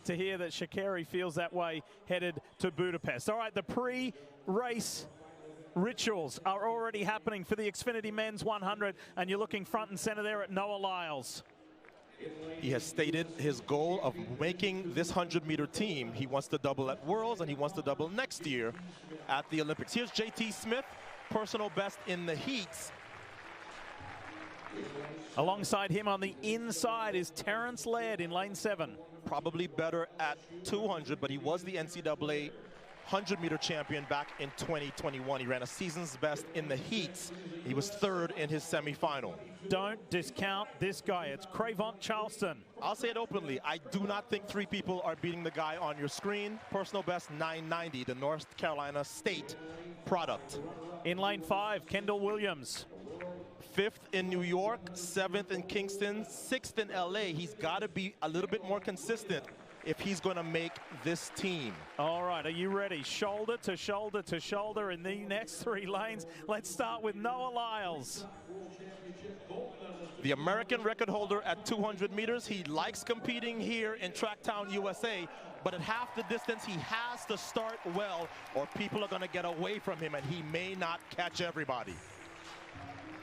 to hear that Sha'Carri feels that way headed to Budapest. All right, the pre-race rituals are already happening for the Xfinity Men's 100, and you're looking front and center there at Noah Lyles. He has stated his goal of making this 100-meter team. He wants to double at Worlds, and he wants to double next year at the Olympics. Here's JT Smith, personal best in the heats. Alongside him on the inside is Terrence Laird in lane 7. Probably better at 200, but he was the NCAA 100-meter champion back in 2021. He ran a season's best in the heats. He was third in his semifinal. Don't discount this guy. It's Crevant Charleston. I'll say it openly. I do not think 3 people are beating the guy on your screen. Personal best 990, the North Carolina State product. In lane 5, Kendall Williams. 5th in New York, 7th in Kingston, 6th in LA. He's got to be a little bit more consistent if he's going to make this team. All right, are you ready? Shoulder to shoulder to shoulder in the next 3 lanes. Let's start with Noah Lyles. The American record holder at 200 meters. He likes competing here in Tracktown, USA, but at half the distance, he has to start well or people are going to get away from him and he may not catch everybody.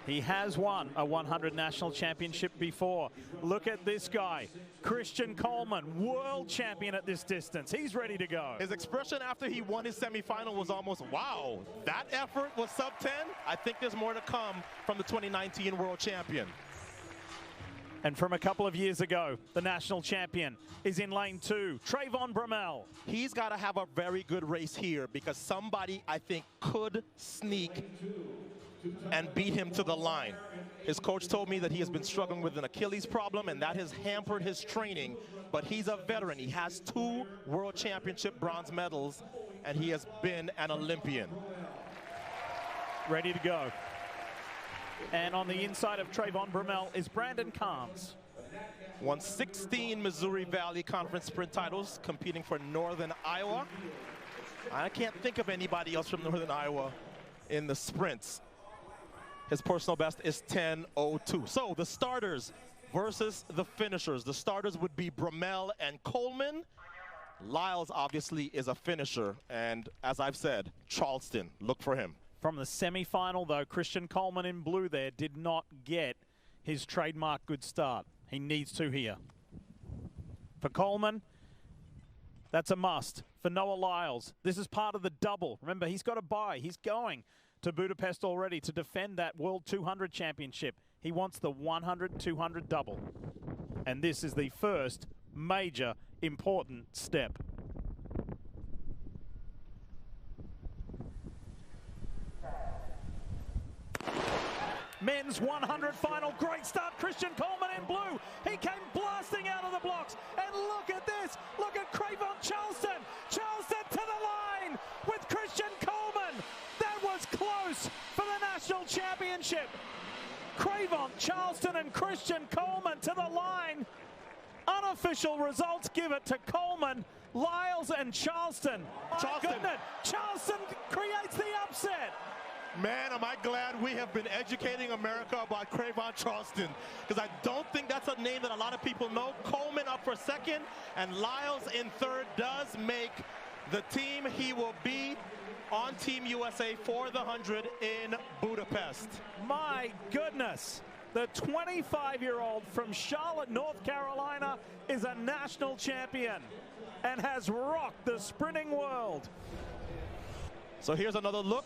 He has won a 100 national championship before. Look at this guy, Christian Coleman, world champion at this distance. He's ready to go. His expression after he won his semifinal was almost, wow, that effort was sub 10? I think there's more to come from the 2019 world champion. And from a couple of years ago, the national champion is in lane 2, Trayvon Bromell. He's got to have a very good race here because somebody, I think, could sneak and beat him to the line. His coach told me that he has been struggling with an Achilles problem and that has hampered his training, but he's a veteran. He has 2 world championship bronze medals and he has been an Olympian. Ready to go. And on the inside of Trayvon Bromell is Brandon Carnes. Won 16 Missouri Valley Conference sprint titles, competing for Northern Iowa. I can't think of anybody else from Northern Iowa in the sprints. His personal best is 10:02. So the starters versus the finishers. The starters would be Bromell and Coleman. Lyles obviously is a finisher, and as I've said, Charleston, look for him. From the semifinal, though, Christian Coleman in blue there did not get his trademark good start. He needs to here. For Coleman, that's a must. For Noah Lyles, this is part of the double. Remember, he's got a bye. He's going to Budapest already to defend that World 200 Championship. He wants the 100-200 double. And this is the first major important step. Men's 100 final, great start, Christian Coleman in blue. He came blasting out of the blocks. And look at this, look at Crevant Charleston. Charleston to the line with Christian Coleman. That was close for the national championship. Crevant Charleston and Christian Coleman to the line. Unofficial results give it to Coleman, Lyles and Charleston. My goodness, Charleston creates the upset. Man, am I glad we have been educating America about Crevant Charleston, because I don't think that's a name that a lot of people know. Coleman up for second, and Lyles in third does make the team. He will be on Team USA for the 100 in Budapest. My goodness, the 25-year-old from Charlotte, North Carolina is a national champion and has rocked the sprinting world. So here's another look.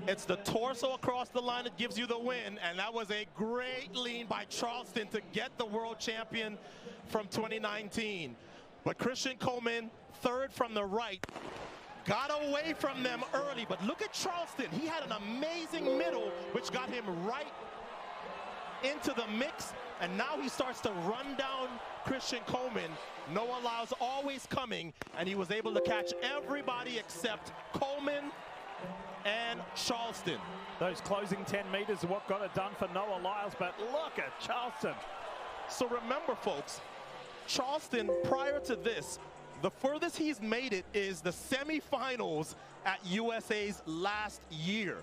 It's the torso across the line that gives you the win, and that was a great lean by Charleston to get the world champion from 2019. But Christian Coleman, third from the right, got away from them early. But look at Charleston. He had an amazing middle, which got him right into the mix, and now he starts to run down Christian Coleman. Noah Lyles always coming, and he was able to catch everybody except Coleman and Charleston. Those closing 10 meters are what got it done for Noah Lyles, but look at Charleston. So remember, folks, Charleston, prior to this, the furthest he's made it is the semifinals at USA's last year.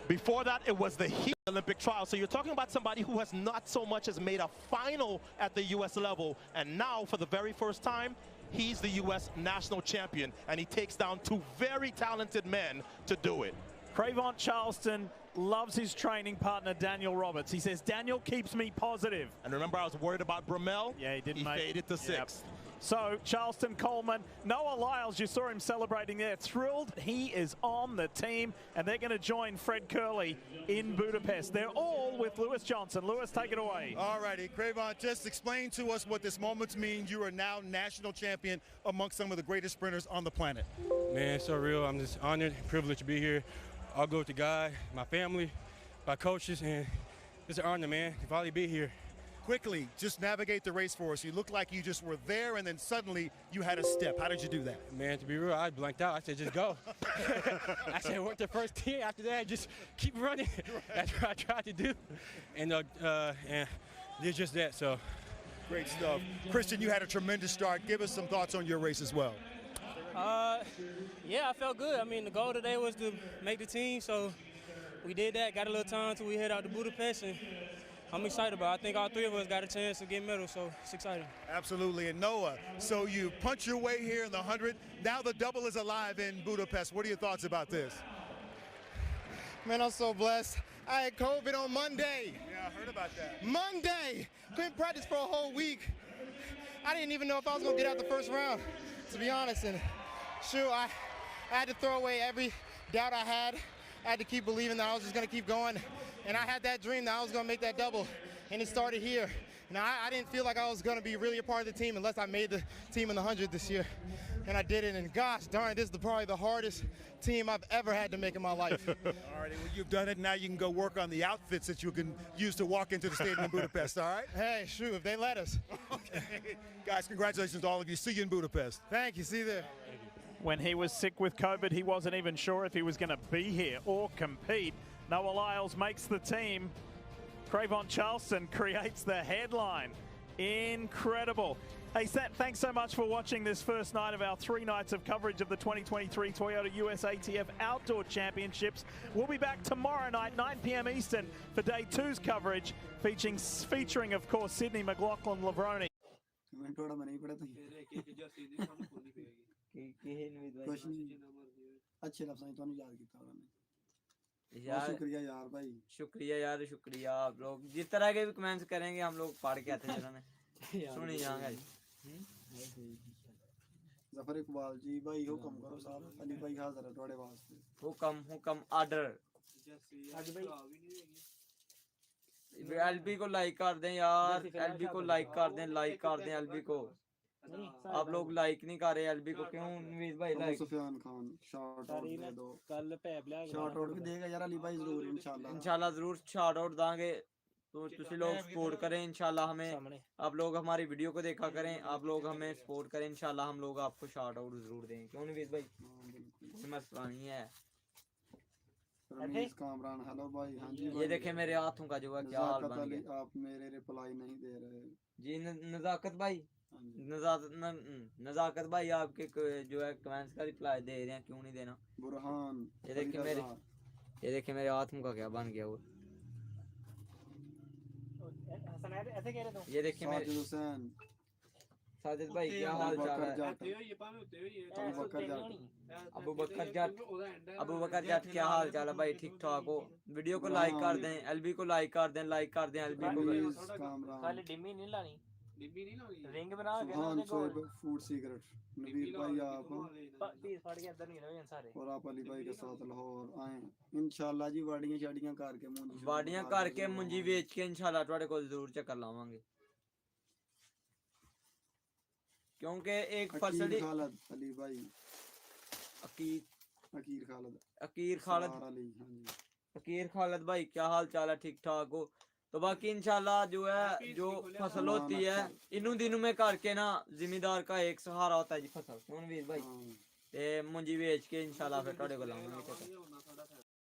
Before that, it was the Heat Olympic trial. So you're talking about somebody who has not so much as made a final at the U.S. level. And now, for the very first time, he's the U.S. national champion. And he takes down two very talented men to do it. Cravon Charleston loves his training partner, Daniel Roberts. He says, Daniel keeps me positive. And remember, I was worried about Bromell. Yeah, he didn't make it. He faded to sixth. So, Charleston, Coleman, Noah Lyles, you saw him celebrating there. Thrilled he is on the team, and they're going to join Fred Curley in Budapest. They're all with Lewis Johnson. Lewis, take it away. All righty, Cravon, just explain to us what this moment means. You are now national champion amongst some of the greatest sprinters on the planet. Man, it's so real. I'm just honored and privileged to be here. I'll go with the guy, my family, my coaches, and it's an honor, man, to finally be here. Quickly, just navigate the race for us. You look like you just were there, and then suddenly you had a step. How did you do that? Man, to be real, I blanked out. I said, just go. I said, work the first 10. After that, just keep running. That's what I tried to do. And did just that, so. Great stuff. Christian, you had a tremendous start. Give us some thoughts on your race as well. Yeah, I felt good. I mean, the goal today was to make the team, so we did that. Got a little time until we head out to Budapest, and I'm excited about it. I think all three of us got a chance to get medals, so it's exciting. Absolutely. And Noah, so you punch your way here in the 100. Now the double is alive in Budapest. What are your thoughts about this? Man, I'm so blessed. I had COVID on Monday. Yeah, I heard about that. Monday! Couldn't practice for a whole week. I didn't even know if I was going to get out the first round, to be honest. And shoot, I had to throw away every doubt I had. I had to keep believing that I was just going to keep going. And I had that dream that I was going to make that double, and it started here. Now, I didn't feel like I was going to be really a part of the team unless I made the team in the 100 this year, and I did it. And gosh darn, this is probably the hardest team I've ever had to make in my life. All right, well, you've done it. Now you can go work on the outfits that you can use to walk into the stadium in Budapest, all right? Hey, shoot, if they let us. Okay. Guys, congratulations to all of you. See you in Budapest. Thank you. See you there. When he was sick with COVID, he wasn't even sure if he was going to be here or compete. Noah Lyles makes the team. Cravon Charleston creates the headline. Incredible. Hey, thanks so much for watching this first night of our 3 nights of coverage of the 2023 Toyota USATF Outdoor Championships. We'll be back tomorrow night, 9 p.m. Eastern, for Day 2's coverage, featuring, of course, Sydney McLaughlin Lavroni. शुक्रिया यार, शुक्रिया। आप लोग जिस तरह के भी comments करेंगे हम लोग पढ़ के आते हैं सुनी जाएंगे। जफर इकबाल जी भाई हुक्म करो साहब, अली भाई हाजिर है थोड़े वास्ते। हुक्म ऑर्डर। एलबी को लाइक कर दें यार, एलबी को लाइक कर दें, एलबी को। आप लोग लाइक नहीं कर रहे एलबी को, क्यों नवीद भाई? Like Sufiyan Khan shout out दे दो, कल शॉट आउट भी देगा यार अली भाई जरूर, इंशाल्लाह जरूर शॉट आउट देंगे। तो तुसी लोग सपोर्ट करें इंशाल्लाह, हमें आप लोग हमारी वीडियो को देखा करें, आप लोग हमें सपोर्ट करें इंशाल्लाह, हम लोग आपको शॉट आउट जरूर दें। क्यों नवीद भाई? मसला नहीं है। कामरान हेलो भाई। हाँ जी, ये देखें मेरे हाथों का जो है क्या हाल बन गया। आप मेरे रिप्लाई नहीं दे रहे जी। नजाकत भाई, नजाकत भाई आपके जो है कमेंट्स का रिप्लाई दे रहे हैं, क्यों नहीं देना? बुरहान, ये देखिए मेरे हाथ मुंह का क्या बन गया। वो ये देखिए मेरे साजिद भाई क्या हाल चाल है? अबू बकर जट क्या हाल चाल है भाई? ठीक ठाक हो? वीडियो को लाइक कर दें, एलबी को लाइक कर दें, एलबी को। रिंग बना के फूड सीक्रेट नवीर भाई आप पीस फाड़ के अंदर नहीं रहे सारे, और आप अली भाई के साथ लाहौर आए इंशाल्लाह जी। वाड़ियां शाड़ियां करके मुंजी बेच के इंशाल्लाह ਤੁਹਾਡੇ ਕੋਲ ਜ਼ਰੂਰ ਚੱਕਰ ਲਾਵਾਂਗੇ। क्योंकि एक फसल खालिद अली भाई, अकीर खालिद भाई क्या हाल चाल है? ठीक ठाक हो? तो बाकी इंशाल्लाह जो है जो फसल होती है इन दिनों में करके ना, जिम्मेदार का एक सहारा होता है जी फसल। क्यों नवीद भाई? मुंजी बेच के इंशाल्लाह फिर ਤੁਹਾਡੇ ਕੋਲ ਆਵਾਂਗੇ।